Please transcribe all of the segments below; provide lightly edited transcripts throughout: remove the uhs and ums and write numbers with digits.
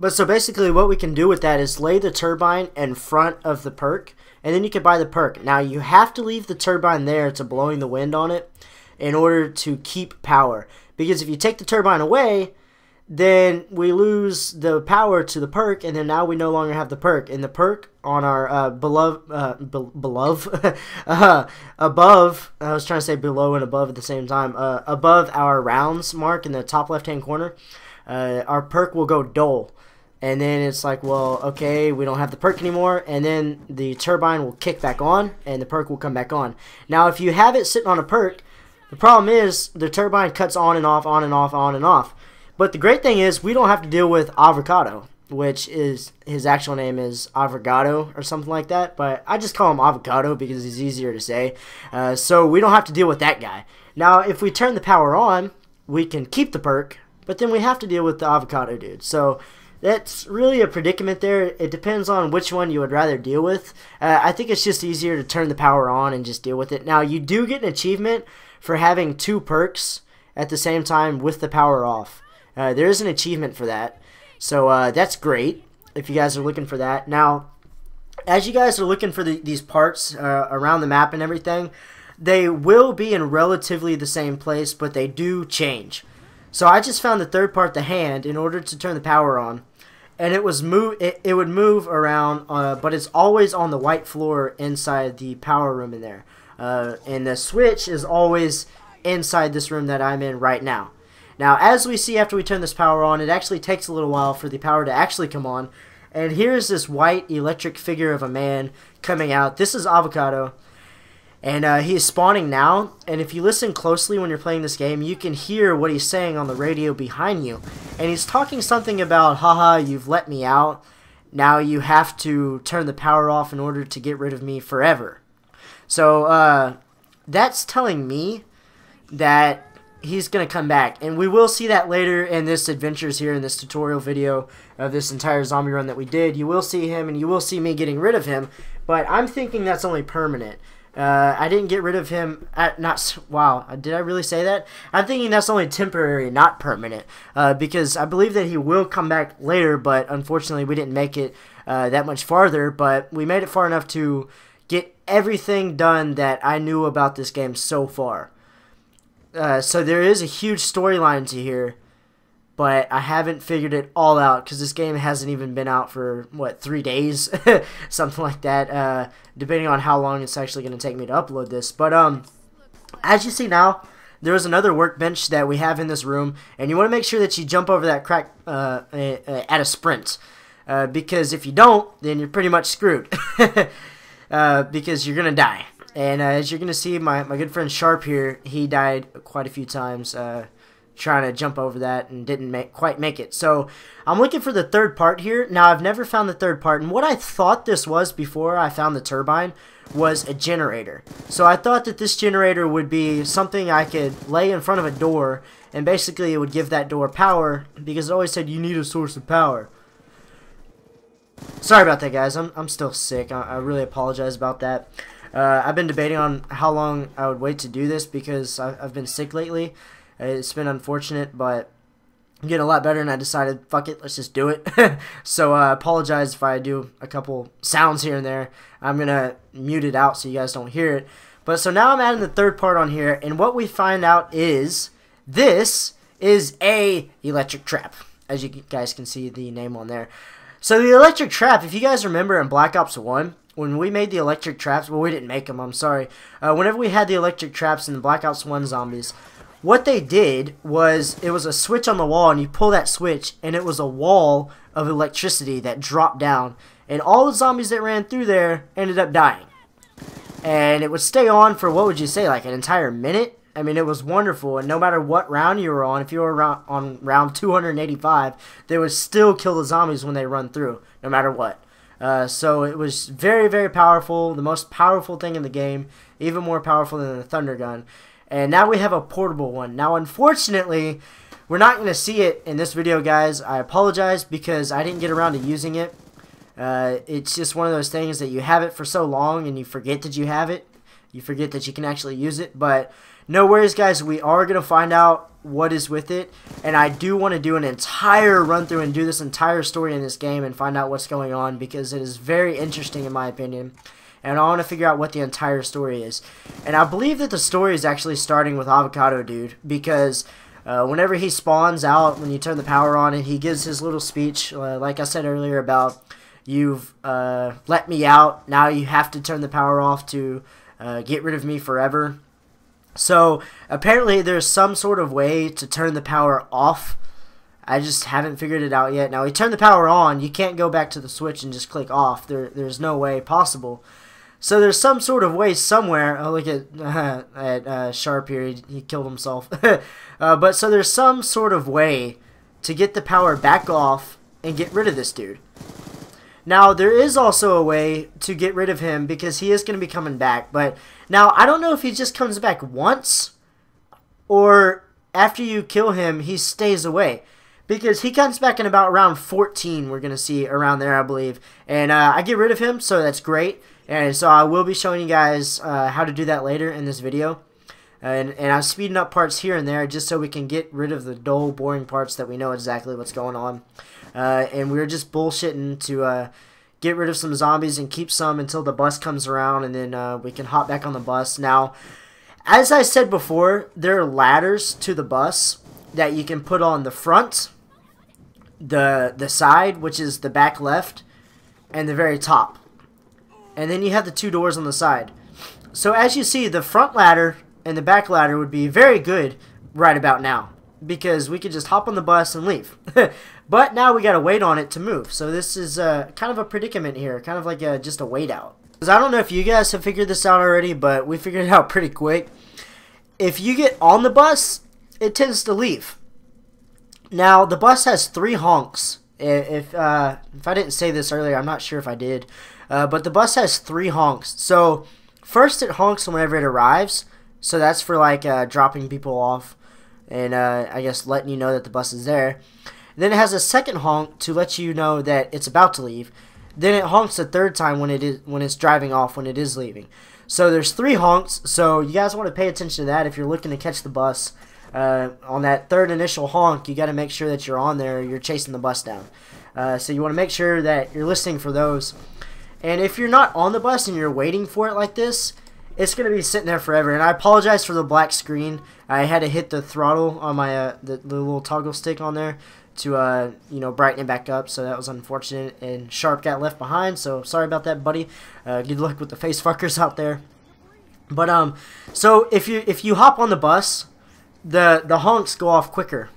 But so basically what we can do with that is lay the turbine in front of the perk, and then you can buy the perk. Now you have to leave the turbine there to blowing the wind on it in order to keep power. Because if you take the turbine away, then we lose the power to the perk, and then now we no longer have the perk. And the perk on our above, I was trying to say below and above at the same time, above our rounds mark in the top left hand corner, our perk will go dull. And then it's like, well, okay, we don't have the perk anymore, and then the turbine will kick back on, and the perk will come back on. Now, if you have it sitting on a perk, the problem is the turbine cuts on and off, on and off, on and off. But the great thing is we don't have to deal with Avocado, which is his actual name is Avogado or something like that. But I just call him Avocado because he's easier to say. So we don't have to deal with that guy. Now, if we turn the power on, we can keep the perk, but then we have to deal with the Avocado dude. So that's really a predicament there. It depends on which one you would rather deal with. I think it's just easier to turn the power on and just deal with it. Now, you do get an achievement for having 2 perks at the same time with the power off. There is an achievement for that, so that's great if you guys are looking for that. Now, as you guys are looking for these parts around the map and everything, they will be in relatively the same place, but they do change. So I just found the third part, the hand, in order to turn the power on, and it would move around, but it's always on the white floor inside the power room in there, and the switch is always inside this room that I'm in right now. Now, as we see after we turn this power on, it actually takes a little while for the power to actually come on. And here's this white electric figure of a man coming out. This is Avocado. And he is spawning now. And if you listen closely when you're playing this game, you can hear what he's saying on the radio behind you. And he's talking something about, haha, you've let me out. Now you have to turn the power off in order to get rid of me forever. So that's telling me that he's going to come back, and we will see that later in this adventures here in this tutorial video of this entire zombie run that we did. You will see him, and you will see me getting rid of him, but I'm thinking that's only permanent. I didn't get rid of him wow, did I really say that? I'm thinking that's only temporary, not permanent, because I believe that he will come back later, but unfortunately we didn't make it that much farther, but we made it far enough to get everything done that I knew about this game so far. So there is a huge storyline to here, but I haven't figured it all out because this game hasn't even been out for, what, 3 days? Something like that, depending on how long it's actually going to take me to upload this. But as you see now, there is another workbench that we have in this room, and you want to make sure that you jump over that crack at a sprint, because if you don't, then you're pretty much screwed, because you're going to die. And as you're going to see, my good friend Sharp here, he died quite a few times trying to jump over that and didn't quite make it. So I'm looking for the third part here. Now, I've never found the third part, and what I thought this was before I found the turbine was a generator. So I thought that this generator would be something I could lay in front of a door, and basically it would give that door power, because it always said you need a source of power. Sorry about that, guys. I'm still sick. I really apologize about that. I've been debating on how long I would wait to do this because I've been sick lately. It's been unfortunate, but I'm getting a lot better, and I decided, fuck it, let's just do it. So I apologize if I do a couple sounds here and there. I'm going to mute it out so you guys don't hear it. But so now I'm adding the third part on here, and what we find out is this is a electric trap, as you guys can see the name on there. So the electric trap, if you guys remember in Black Ops 1, when we made the electric traps, well, we didn't make them, I'm sorry. Whenever we had the electric traps in the Black Ops 1 zombies, what they did was, it was a switch on the wall, and you pull that switch, and it was a wall of electricity that dropped down, and all the zombies that ran through there ended up dying. And it would stay on for, what would you say, like an entire minute? I mean, it was wonderful, and no matter what round you were on, if you were on round 285, they would still kill the zombies when they run through, no matter what. So it was very, very powerful, the most powerful thing in the game, even more powerful than the Thunder Gun. And now we have a portable one. Now, unfortunately, we're not going to see it in this video, guys. I apologize because I didn't get around to using it. It's just one of those things that you have it for so long and you forget that you have it. You forget that you can actually use it. But no worries, guys. We are going to find out what is with it. And I do want to do an entire run through and do this entire story in this game and find out what's going on, because it is very interesting in my opinion. And I want to figure out what the entire story is. And I believe that the story is actually starting with Avocado Dude, because whenever he spawns out, when you turn the power on, and he gives his little speech, like I said earlier about, you've let me out, now you have to turn the power off to get rid of me forever. So apparently there's some sort of way to turn the power off. I just haven't figured it out yet. Now, he turned the power on, you can't go back to the switch and just click off. There's no way possible. So there's some sort of way somewhere. Oh, look at Sharp here. He killed himself. But so there's some sort of way to get the power back off and get rid of this dude. Now, there is also a way to get rid of him, because he is going to be coming back. But now, I don't know if he just comes back once, or after you kill him, he stays away. Because he comes back in about round 14, we're going to see around there, I believe. And I get rid of him, so that's great. And so I will be showing you guys how to do that later in this video. And I'm speeding up parts here and there just so we can get rid of the dull, boring parts that we know exactly what's going on. And we're just bullshitting to get rid of some zombies and keep some until the bus comes around, and then we can hop back on the bus. Now, as I said before, there are ladders to the bus that you can put on the front, the side, which is the back left, and the very top. And then you have the two doors on the side. So as you see, the front ladder and the back ladder would be very good right about now, because we could just hop on the bus and leave. But now we gotta wait on it to move. So this is kind of a predicament here, kind of like just a wait out. Because I don't know if you guys have figured this out already, but we figured it out pretty quick. If you get on the bus, it tends to leave. Now, the bus has 3 honks. If I didn't say this earlier, I'm not sure if I did. But the bus has 3 honks. So, first it honks whenever it arrives. So that's for like dropping people off, and I guess letting you know that the bus is there. Then it has a second honk to let you know that it's about to leave. Then it honks a third time when it's driving off, when it is leaving. So there's 3 honks. So you guys want to pay attention to that if you're looking to catch the bus. On that third initial honk, you got to make sure that you're on there, you're chasing the bus down. So you want to make sure that you're listening for those. And if you're not on the bus and you're waiting for it like this, it's going to be sitting there forever. And I apologize for the black screen. I had to hit the throttle on my the little toggle stick on there to you know, brighten it back up. So that was unfortunate. And Sharp got left behind, so sorry about that, buddy. Good luck with the face fuckers out there. But so if you hop on the bus, the honks go off quicker,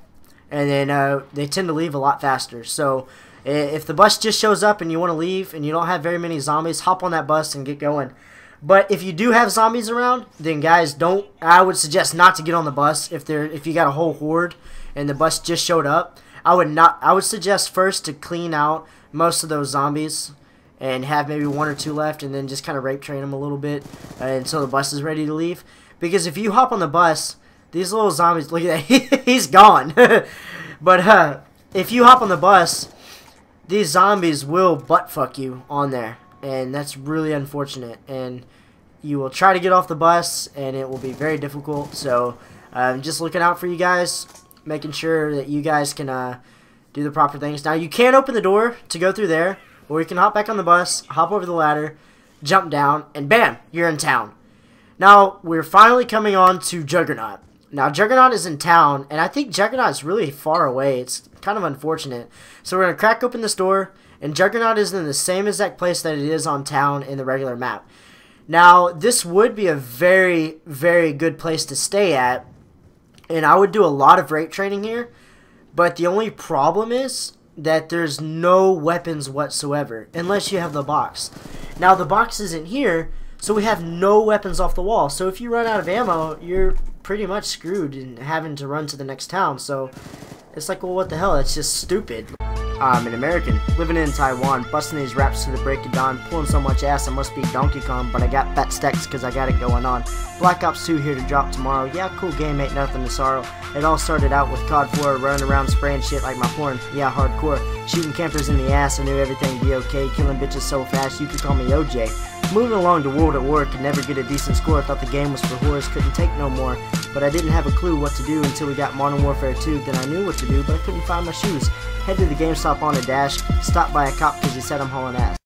and then they tend to leave a lot faster. So if the bus just shows up and you want to leave and you don't have very many zombies, hop on that bus and get going. But if you do have zombies around, then guys, I would suggest not to get on the bus if you got a whole horde and the bus just showed up. I would suggest first to clean out most of those zombies and have maybe 1 or 2 left, and then just kind of rape train them a little bit until the bus is ready to leave. Because if you hop on the bus, these little zombies, look at that, he's gone. But if you hop on the bus, these zombies will butt fuck you on there, and that's really unfortunate. And you will try to get off the bus, and it will be very difficult. So just looking out for you guys, making sure that you guys can do the proper things. Now, you can open the door to go through there, or you can hop back on the bus, hop over the ladder, jump down, and bam, you're in town. Now, we're finally coming on to Juggernaut. Now, Juggernaut is in town, and I think Juggernaut is really far away. It's kind of unfortunate. So we're going to crack open this door, and Juggernaut is in the same exact place that it is on town in the regular map. Now, this would be a very, very good place to stay at, and I would do a lot of rape training here, but the only problem is that there's no weapons whatsoever, unless you have the box. Now, the box isn't here, so we have no weapons off the wall. So if you run out of ammo, you're pretty much screwed and having to run to the next town. So it's like, well, what the hell? That's just stupid. I'm an American, living in Taiwan, busting these raps to the break of dawn, pulling so much ass I must be Donkey Kong, but I got fat stacks cause I got it going on. Black Ops 2 here to drop tomorrow, yeah, cool game, ain't nothing to sorrow. It all started out with COD 4, running around spraying shit like my porn, yeah, hardcore. Shooting campers in the ass, I knew everything'd be okay, killing bitches so fast you could call me OJ. Moving along to World at War, could never get a decent score. Thought the game was for whores, couldn't take no more. But I didn't have a clue what to do until we got Modern Warfare 2. Then I knew what to do, but I couldn't find my shoes. Head to the GameStop on a dash, stopped by a cop because he said I'm hauling ass.